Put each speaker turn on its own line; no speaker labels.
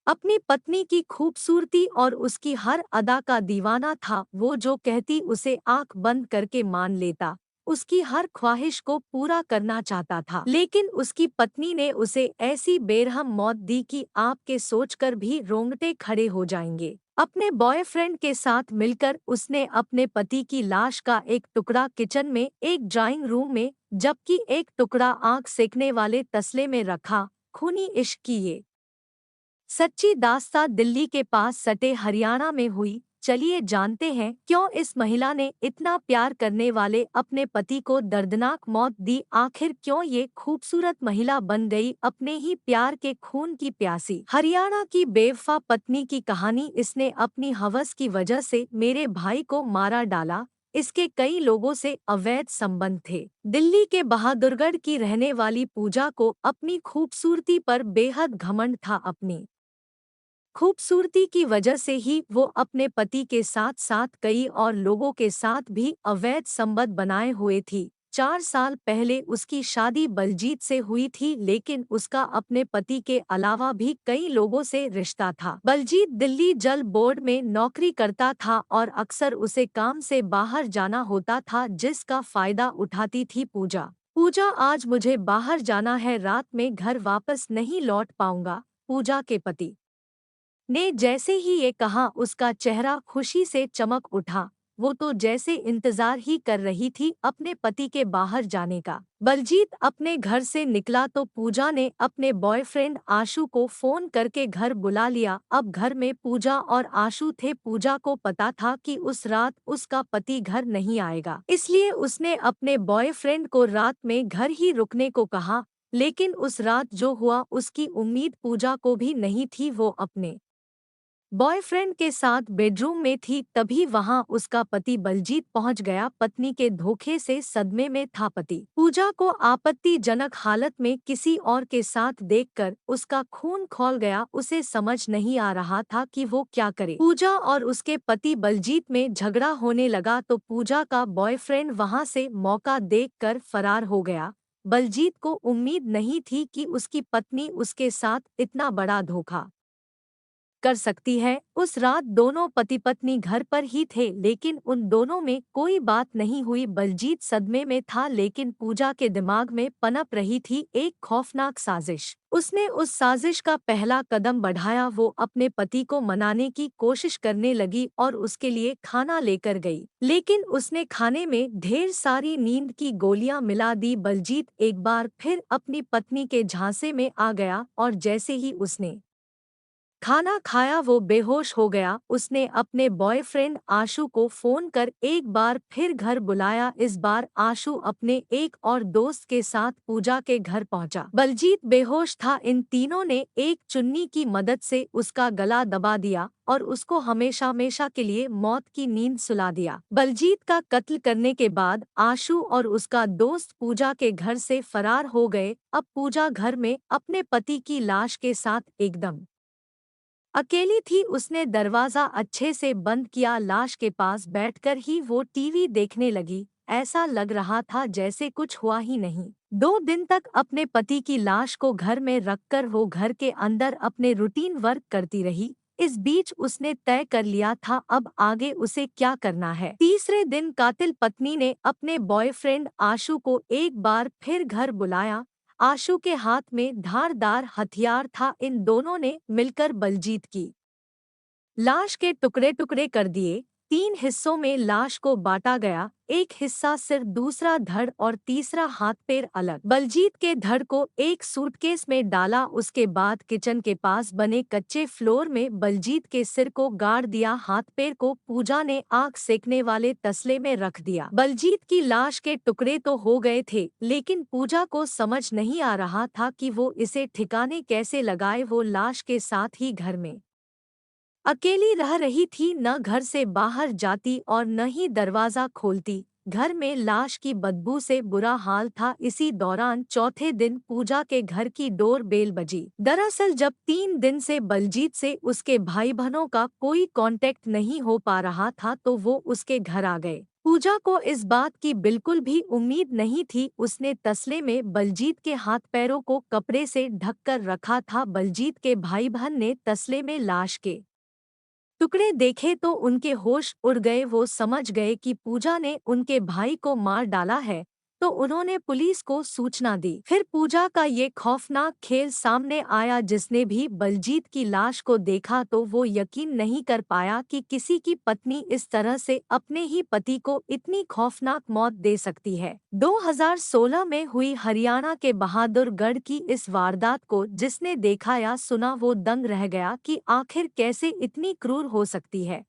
अपनी पत्नी की खूबसूरती और उसकी हर अदा का दीवाना था। वो जो कहती उसे आंख बंद करके मान लेता। उसकी हर ख्वाहिश को पूरा करना चाहता था। लेकिन उसकी पत्नी ने उसे ऐसी बेरहम मौत दी कि आपके सोचकर भी रोंगटे खड़े हो जाएंगे। अपने बॉयफ्रेंड के साथ मिलकर उसने अपने पति की लाश का एक टुकड़ा किचन में, एक ड्राइंग रूम में, जबकि एक टुकड़ा आग सेकने वाले तसले में रखा। खूनी इश्क की ये सच्ची दास्तां दिल्ली के पास सटे हरियाणा में हुई। चलिए जानते हैं क्यों इस महिला ने इतना प्यार करने वाले अपने पति को दर्दनाक मौत दी। आखिर क्यों ये खूबसूरत महिला बन गई अपने ही प्यार के खून की प्यासी। हरियाणा की बेवफा पत्नी की कहानी। इसने अपनी हवस की वजह से मेरे भाई को मारा डाला। इसके कई लोगों से अवैध संबंध थे। दिल्ली के बहादुरगढ़ की रहने वाली पूजा को अपनी खूबसूरती पर बेहद घमंड था। अपनी खूबसूरती की वजह से ही वो अपने पति के साथ साथ कई और लोगों के साथ भी अवैध संबंध बनाए हुए थी। 4 साल पहले उसकी शादी बलजीत से हुई थी, लेकिन उसका अपने पति के अलावा भी कई लोगों से रिश्ता था। बलजीत दिल्ली जल बोर्ड में नौकरी करता था और अक्सर उसे काम से बाहर जाना होता था, जिसका फायदा उठाती थी पूजा। पूजा, आज मुझे बाहर जाना है, रात में घर वापस नहीं लौट पाऊंगा। पूजा के पति ने जैसे ही ये कहा, उसका चेहरा खुशी से चमक उठा। वो तो जैसे इंतजार ही कर रही थी अपने पति के बाहर जाने का। बलजीत अपने घर से निकला तो पूजा ने अपने बॉयफ्रेंड आशु को फोन करके घर बुला लिया। अब घर में पूजा और आशु थे। पूजा को पता था कि उस रात उसका पति घर नहीं आएगा, इसलिए उसने अपने बॉयफ्रेंड को रात में घर ही रुकने को कहा। लेकिन उस रात जो हुआ उसकी उम्मीद पूजा को भी नहीं थी। वो अपने बॉयफ्रेंड के साथ बेडरूम में थी, तभी वहां उसका पति बलजीत पहुंच गया। पत्नी के धोखे से सदमे में था पति। पूजा को आपत्तिजनक हालत में किसी और के साथ देखकर उसका खून खौल गया। उसे समझ नहीं आ रहा था कि वो क्या करे। पूजा और उसके पति बलजीत में झगड़ा होने लगा तो पूजा का बॉयफ्रेंड वहां से मौका देखकर फरार हो गया। बलजीत को उम्मीद नहीं थी कि उसकी पत्नी उसके साथ इतना बड़ा धोखा कर सकती है। उस रात दोनों पति पत्नी घर पर ही थे, लेकिन उन दोनों में कोई बात नहीं हुई। बलजीत सदमे में था, लेकिन पूजा के दिमाग में पनप रही थी एक खौफनाक साजिश। उसने उस साजिश का पहला कदम बढ़ाया। वो अपने पति को मनाने की कोशिश करने लगी और उसके लिए खाना लेकर गई, लेकिन उसने खाने में ढेर सारी नींद की गोलियां मिला दी। बलजीत एक बार फिर अपनी पत्नी के झांसे में आ गया और जैसे ही उसने खाना खाया वो बेहोश हो गया। उसने अपने बॉयफ्रेंड आशु को फोन कर एक बार फिर घर बुलाया। इस बार आशु अपने एक और दोस्त के साथ पूजा के घर पहुंचा। बलजीत बेहोश था। इन तीनों ने एक चुन्नी की मदद से उसका गला दबा दिया और उसको हमेशा हमेशा के लिए मौत की नींद सुला दिया। बलजीत का कत्ल करने के बाद आशु और उसका दोस्त पूजा के घर से फरार हो गए। अब पूजा घर में अपने पति की लाश के साथ एकदम अकेली थी। उसने दरवाजा अच्छे से बंद किया। लाश के पास बैठकर ही वो टीवी देखने लगी। ऐसा लग रहा था जैसे कुछ हुआ ही नहीं। 2 दिन तक अपने पति की लाश को घर में रखकर वो घर के अंदर अपने रूटीन वर्क करती रही। इस बीच उसने तय कर लिया था अब आगे उसे क्या करना है। तीसरे दिन कातिल पत्नी ने अपने बॉयफ्रेंड आशु को एक बार फिर घर बुलाया। आशु के हाथ में धारदार हथियार था। इन दोनों ने मिलकर बलजीत की लाश के टुकड़े टुकड़े कर दिए। 3 हिस्सों में लाश को बांटा गया, एक हिस्सा सिर, दूसरा धड़ और तीसरा हाथ पैर अलग। बलजीत के धड़ को एक सूटकेस में डाला। उसके बाद किचन के पास बने कच्चे फ्लोर में बलजीत के सिर को गाड़ दिया। हाथ पैर को पूजा ने आग सेकने वाले तसले में रख दिया। बलजीत की लाश के टुकड़े तो हो गए थे, लेकिन पूजा को समझ नहीं आ रहा था कि वो इसे ठिकाने कैसे लगाए। वो लाश के साथ ही घर में अकेली रह रही थी, न घर से बाहर जाती और न ही दरवाजा खोलती। घर में लाश की बदबू से बुरा हाल था। इसी दौरान चौथे दिन पूजा के घर की डोर बेल बजी। दरअसल जब 3 दिन से बलजीत से उसके भाई बहनों का कोई कांटेक्ट नहीं हो पा रहा था तो वो उसके घर आ गए। पूजा को इस बात की बिल्कुल भी उम्मीद नहीं थी। उसने तसले में बलजीत के हाथ पैरों को कपड़े से ढककर रखा था। बलजीत के भाई बहन ने तसले में लाश के टुकड़े देखे तो उनके होश उड़ गए। वो समझ गए कि पूजा ने उनके भाई को मार डाला है, तो उन्होंने पुलिस को सूचना दी। फिर पूजा का ये खौफनाक खेल सामने आया। जिसने भी बलजीत की लाश को देखा तो वो यकीन नहीं कर पाया कि किसी की पत्नी इस तरह से अपने ही पति को इतनी खौफनाक मौत दे सकती है। 2016 में हुई हरियाणा के बहादुरगढ़ की इस वारदात को जिसने देखा या सुना वो दंग रह गया कि आखिर कैसे इतनी क्रूर हो सकती है।